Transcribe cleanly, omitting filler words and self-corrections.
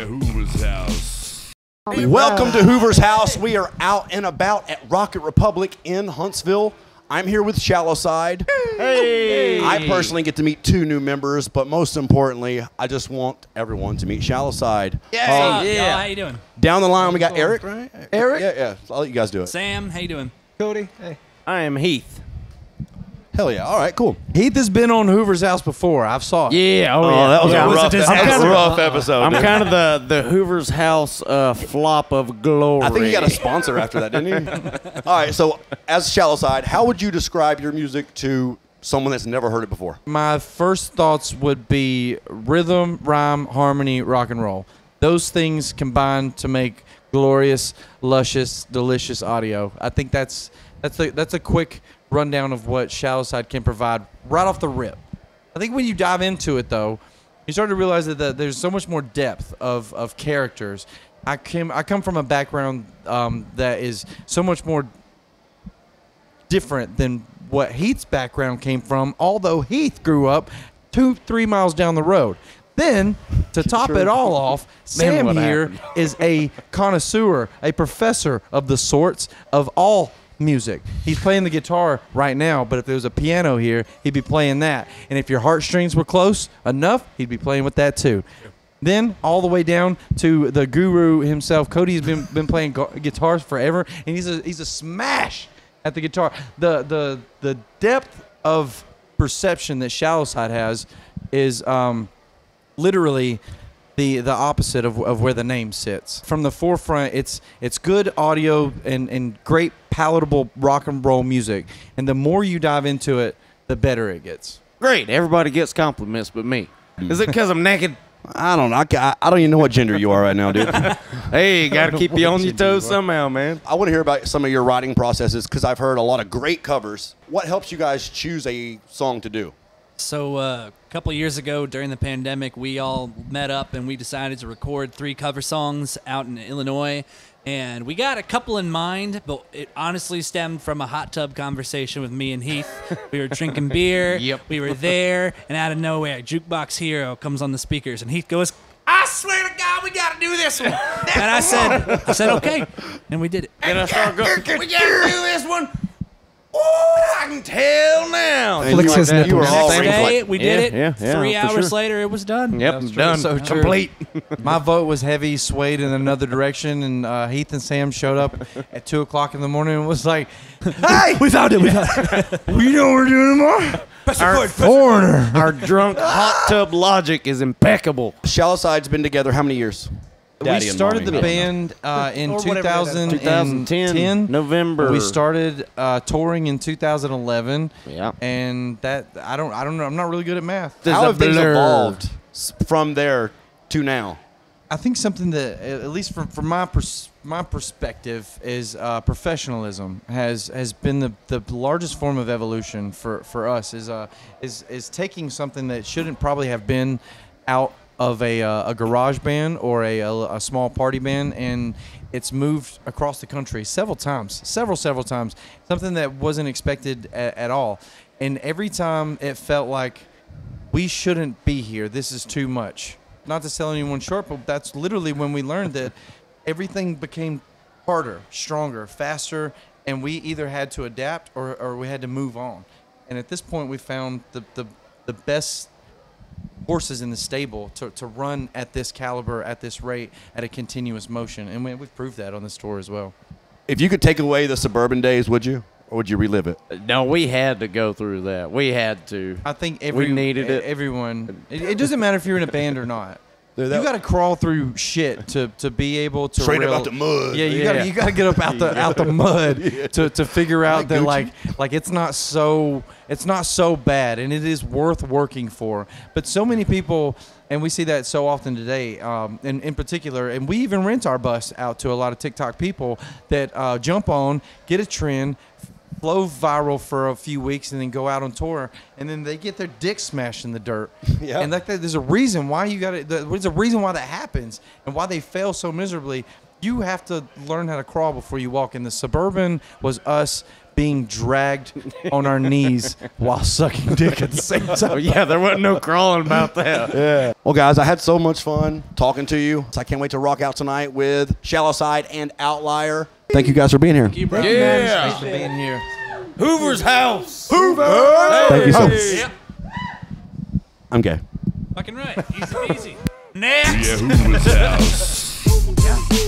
Hoover's house. Welcome to Hoover's house. We are out and about at Rocket Republic in Huntsville. I'm here with Shallow Side. Hey! I personally get to meet 2 new members, but most importantly, I just want everyone to meet Shallow Side. Yeah. How you doing? Down the line, we got Eric, right? Eric? Yeah. I'll let you guys do it. Sam, how you doing? Cody? Hey. I am Heath. Hell yeah. All right, cool. Heath has been on Hoover's house before. I've saw it. Yeah, That was yeah. a rough episode. I'm kind of the Hoover's house flop of glory. I think you got a sponsor after that, didn't you? All right, so as Shallow Side, how would you describe your music to someone that's never heard it before? My first thoughts would be rhythm, rhyme, harmony, rock and roll. Those things combine to make glorious, luscious, delicious audio. I think that's a quick rundown of what Shallow Side can provide right off the rip. I think when you dive into it, though, you start to realize that there's so much more depth of characters. I come from a background that is so much more different than what Heath's background came from, although Heath grew up 2-3 miles down the road. Then, to top it all off, Sam here is a connoisseur, a professor of the sorts of all music. He's playing the guitar right now, but if there was a piano here, he'd be playing that. And if your heartstrings were close enough, he'd be playing with that too. Then all the way down to the guru himself, Cody's been playing guitars forever, and he's a smash at the guitar. The depth of perception that Shallow Side has is literally the opposite of where the name sits. From the forefront, it's good audio and great palatable rock and roll music. And the more you dive into it, the better it gets. Great. Everybody gets compliments but me. Is it because I'm naked? I don't know. I don't even know what gender you are right now, dude. Hey, got to keep you on your toes somehow, man. I want to hear about some of your writing processes because I've heard a lot of great covers. What helps you guys choose a song to do? So a couple years ago during the pandemic, we all met up and we decided to record 3 cover songs out in Illinois. And we got a couple in mind, but it honestly stemmed from a hot tub conversation with me and Heath. We were drinking beer. Yep. We were there, and out of nowhere, Jukebox Hero comes on the speakers, and Heath goes, "I swear to God, we got to do this one." And I said, okay, and we did it. And I started going, we got to do this one. Oh, I can tell now. Flicks his nipples. You were all Next day, we did it. Yeah, 3 for hours sure. later, it was done. Yep, done. So true. Complete. My vote was heavy, swayed in another direction, and Heath and Sam showed up at 2 o'clock in the morning and was like, "Hey, we found it. We know what we're doing tomorrow." Foreigner. Our drunk hot tub logic is impeccable. Shallow Side's been together how many years? We started the band in Or whatever that is. 2010, November. We started touring in 2011. Yeah. And that I don't know. I'm not really good at math. How have things evolved from there to now? I think something that, at least from my perspective, is professionalism has been the largest form of evolution for us. Is taking something that shouldn't probably have been out of a garage band or a small party band, and it's moved across the country several times, several times, something that wasn't expected at all. And every time it felt like we shouldn't be here. This is too much. Not to sell anyone short, but that's literally when we learned that everything became harder, stronger, faster, and we either had to adapt or we had to move on. And at this point, we found the best horses in the stable to run at this caliber, at this rate, at a continuous motion. And we've proved that on this tour as well. If you could take away the suburban days, would you? Or would you relive it? No, we had to go through that. We had to. I think we needed it. Everyone. It doesn't matter if you're in a band or not. Dude, You got to crawl through shit to be able to straight up out the mud. Yeah, you got to get up out the mud to figure out that like it's not so bad, and it is worth working for. But so many people, and we see that so often today, and in particular, and we even rent our bus out to a lot of TikTok people that jump on, get a trend, flow viral for a few weeks, and then go out on tour, and then they get their dick smashed in the dirt. Yeah. And there's a reason why you got it. There's a reason why that happens, and why they fail so miserably. You have to learn how to crawl before you walk. And the suburban was us being dragged on our knees while sucking dick at the same time. Yeah, there wasn't no crawling about that. Well, guys, I had so much fun talking to you. So I can't wait to rock out tonight with Shallow Side and Outlier. Thank you guys for being here. Thank you, bro. Yeah. Thanks for being here. Hoover's house. Thank you so much. Yep. I'm gay. Fucking right. Easy peasy. Next. Yeah, who was house?